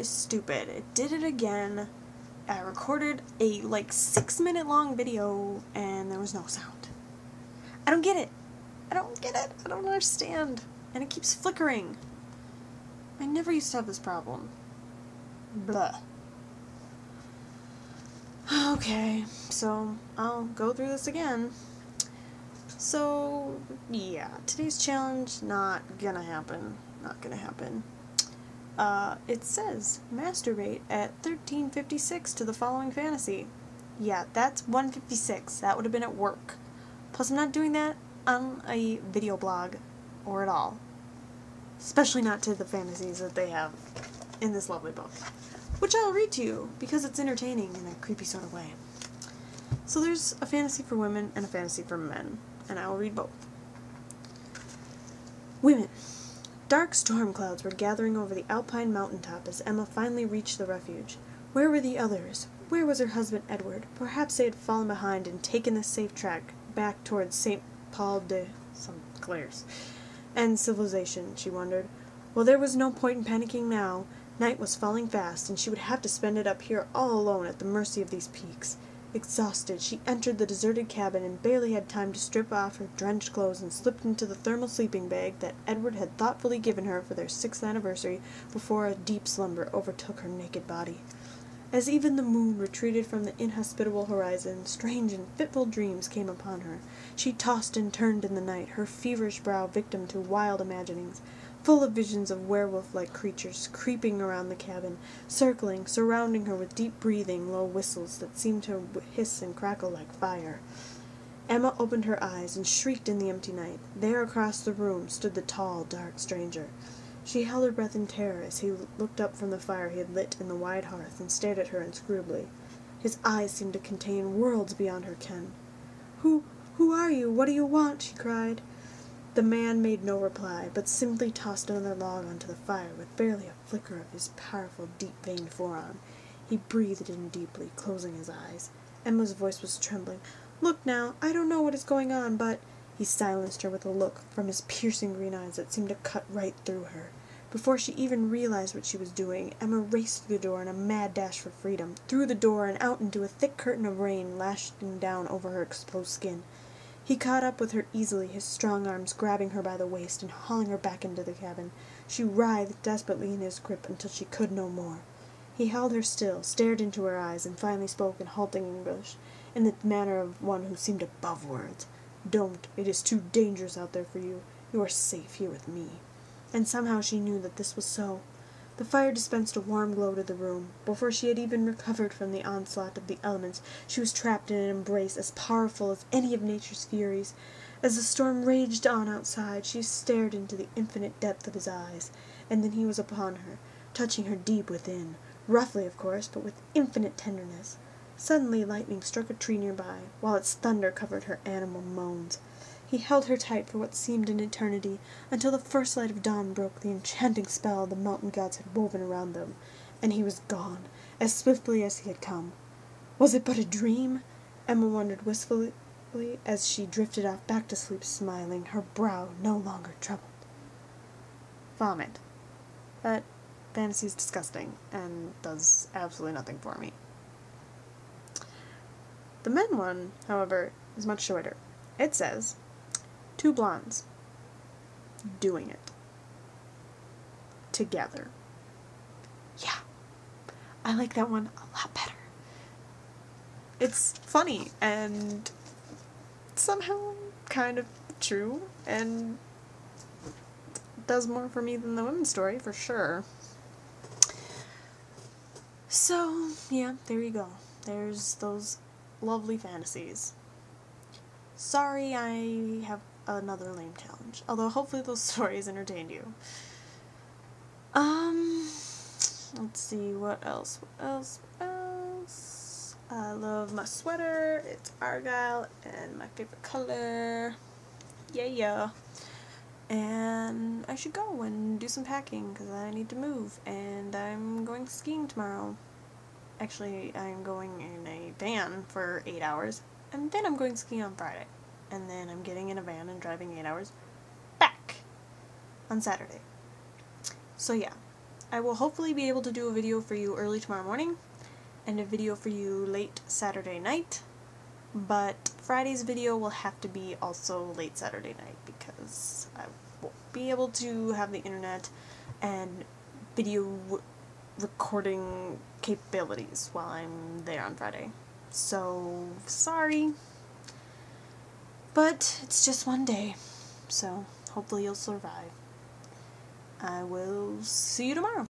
is stupid. It did it again. I recorded a 6-minute long video and there was no sound. I don't get it. I don't understand. And it keeps flickering. I never used to have this problem. Blah. Okay, so I'll go through this again. So, yeah, today's challenge, not gonna happen. It says, masturbate at 13:56 to the following fantasy. Yeah, that's 1:56. That would have been at work. Plus, I'm not doing that on a video blog, or at all. Especially not to the fantasies that they have in this lovely book. Which I'll read to you, because it's entertaining in a creepy sort of way. So there's a fantasy for women and a fantasy for men, and I will read both. Women. Dark storm clouds were gathering over the alpine mountaintop as Emma finally reached the refuge. Where were the others? Where was her husband Edward? Perhaps they had fallen behind and taken the safe track back towards St. Paul de St. Clair's and civilization, she wondered. Well, there was no point in panicking now. Night was falling fast, and she would have to spend it up here all alone at the mercy of these peaks. Exhausted, she entered the deserted cabin and barely had time to strip off her drenched clothes and slipped into the thermal sleeping bag that Edward had thoughtfully given her for their 6th anniversary before a deep slumber overtook her naked body. As even the moon retreated from the inhospitable horizon, strange and fitful dreams came upon her. She tossed and turned in the night, her feverish brow victim to wild imaginings, full of visions of werewolf-like creatures creeping around the cabin, circling, surrounding her with deep-breathing, low whistles that seemed to hiss and crackle like fire. Emma opened her eyes and shrieked in the empty night. There across the room stood the tall, dark stranger. She held her breath in terror as he looked up from the fire he had lit in the wide hearth and stared at her inscrutably. His eyes seemed to contain worlds beyond her ken. Who are you? What do you want?" she cried. The man made no reply, but simply tossed another log onto the fire with barely a flicker of his powerful, deep-veined forearm. He breathed in deeply, closing his eyes. Emma's voice was trembling. "Look now, I don't know what is going on, but—" He silenced her with a look from his piercing green eyes that seemed to cut right through her. Before she even realized what she was doing, Emma raced through the door in a mad dash for freedom, through the door and out into a thick curtain of rain lashing down over her exposed skin. He caught up with her easily, his strong arms grabbing her by the waist and hauling her back into the cabin. She writhed desperately in his grip until she could no more. He held her still, stared into her eyes, and finally spoke in halting English, in the manner of one who seemed above words. "Don't. It is too dangerous out there for you. You are safe here with me." And somehow she knew that this was so. The fire dispensed a warm glow to the room. Before she had even recovered from the onslaught of the elements, she was trapped in an embrace as powerful as any of nature's furies. As the storm raged on outside, she stared into the infinite depth of his eyes, and then he was upon her, touching her deep within, roughly, of course, but with infinite tenderness. Suddenly lightning struck a tree nearby, while its thunder covered her animal moans. He held her tight for what seemed an eternity, until the first light of dawn broke the enchanting spell the mountain gods had woven around them, and he was gone, as swiftly as he had come. Was it but a dream? Emma wondered wistfully as she drifted off back to sleep, smiling, her brow no longer troubled. Vomit. That fantasy is disgusting, and does absolutely nothing for me. The men one, however, is much shorter. It says, 2 blondes doing it together. Yeah, I like that one a lot better. It's funny and somehow kind of true and does more for me than the women's story, for sure. So, yeah, there you go. There's those lovely fantasies. Sorry I have another lame challenge, although hopefully those stories entertained you. Let's see, what else? I love my sweater, it's Argyle, and my favorite color, yeah. And I should go and do some packing, because I need to move, and I'm going skiing tomorrow. Actually, I'm going in a van for 8 hours, and then I'm going skiing on Friday. And then I'm getting in a van and driving 8 hours back on Saturday. So yeah, I will hopefully be able to do a video for you early tomorrow morning, and a video for you late Saturday night, but Friday's video will have to be also late Saturday night because I won't be able to have the internet and video recording capabilities while I'm there on Friday. So, sorry. But it's just one day, so hopefully you'll survive. I will see you tomorrow.